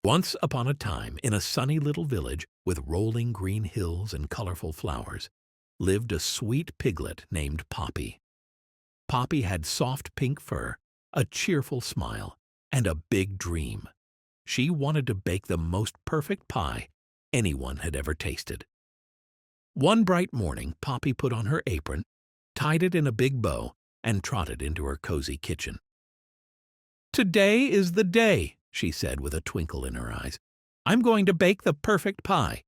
Once upon a time, in a sunny little village with rolling green hills and colorful flowers, lived a sweet piglet named Poppy. Poppy had soft pink fur, a cheerful smile, and a big dream. She wanted to bake the most perfect pie anyone had ever tasted. One bright morning, Poppy put on her apron, tied it in a big bow, and trotted into her cozy kitchen. "Today is the day," she said with a twinkle in her eyes. "I'm going to bake the perfect pie."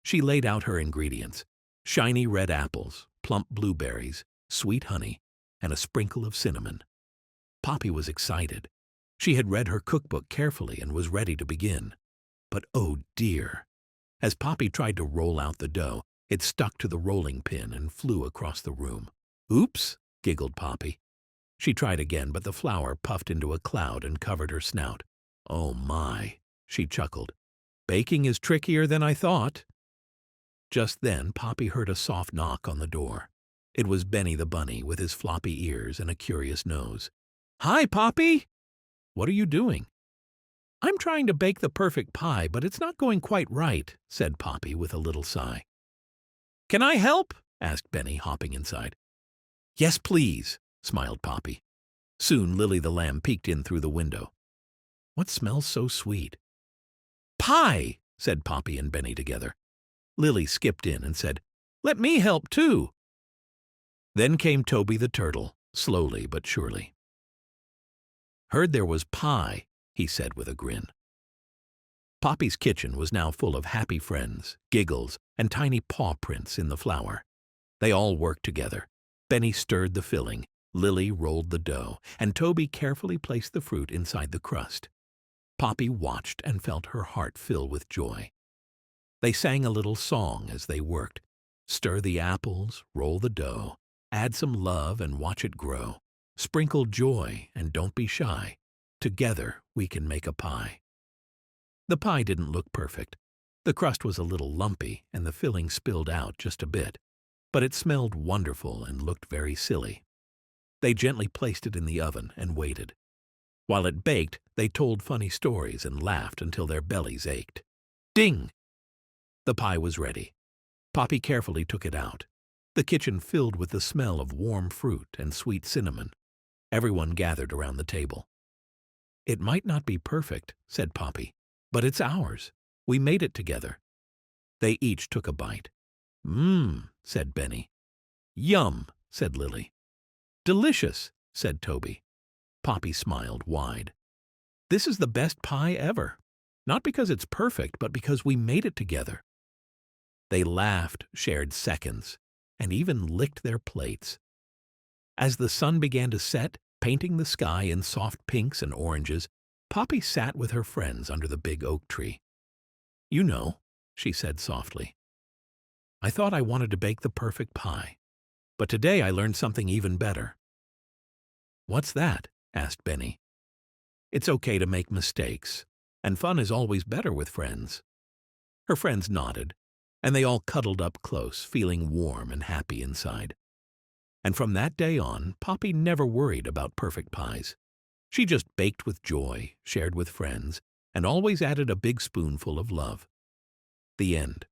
She laid out her ingredients: shiny red apples, plump blueberries, sweet honey, and a sprinkle of cinnamon. Poppy was excited. She had read her cookbook carefully and was ready to begin. But oh dear! As Poppy tried to roll out the dough, it stuck to the rolling pin and flew across the room. "Oops!" giggled Poppy. She tried again, but the flour puffed into a cloud and covered her snout. "Oh my," she chuckled. "Baking is trickier than I thought." Just then Poppy heard a soft knock on the door. It was Benny the bunny with his floppy ears and a curious nose. "Hi, Poppy!" "What are you doing?" "I'm trying to bake the perfect pie, but it's not going quite right," said Poppy with a little sigh. "Can I help?" asked Benny, hopping inside. "Yes, please," smiled Poppy. Soon Lily the lamb peeked in through the window. "What smells so sweet?" "Pie!" said Poppy and Benny together. Lily skipped in and said, "Let me help too." Then came Toby the turtle, slowly but surely. "Heard there was pie," he said with a grin. Poppy's kitchen was now full of happy friends, giggles, and tiny paw prints in the flour. They all worked together. Benny stirred the filling, Lily rolled the dough, and Toby carefully placed the fruit inside the crust. Poppy watched and felt her heart fill with joy. They sang a little song as they worked. Stir the apples, roll the dough, add some love and watch it grow. Sprinkle joy and don't be shy. Together we can make a pie. The pie didn't look perfect. The crust was a little lumpy and the filling spilled out just a bit, but it smelled wonderful and looked very silly. They gently placed it in the oven and waited. While it baked, they told funny stories and laughed until their bellies ached. Ding! The pie was ready. Poppy carefully took it out. The kitchen filled with the smell of warm fruit and sweet cinnamon. Everyone gathered around the table. "It might not be perfect," said Poppy, "but it's ours. We made it together." They each took a bite. "Mmm," said Benny. "Yum," said Lily. "Delicious," said Toby. Poppy smiled wide. "This is the best pie ever. Not because it's perfect, but because we made it together." They laughed, shared seconds, and even licked their plates. As the sun began to set, painting the sky in soft pinks and oranges, Poppy sat with her friends under the big oak tree. "You know," she said softly, "I thought I wanted to bake the perfect pie, but today I learned something even better." "What's that?" asked Benny. "It's okay to make mistakes, and fun is always better with friends." Her friends nodded, and they all cuddled up close, feeling warm and happy inside. And from that day on, Poppy never worried about perfect pies. She just baked with joy, shared with friends, and always added a big spoonful of love. The end.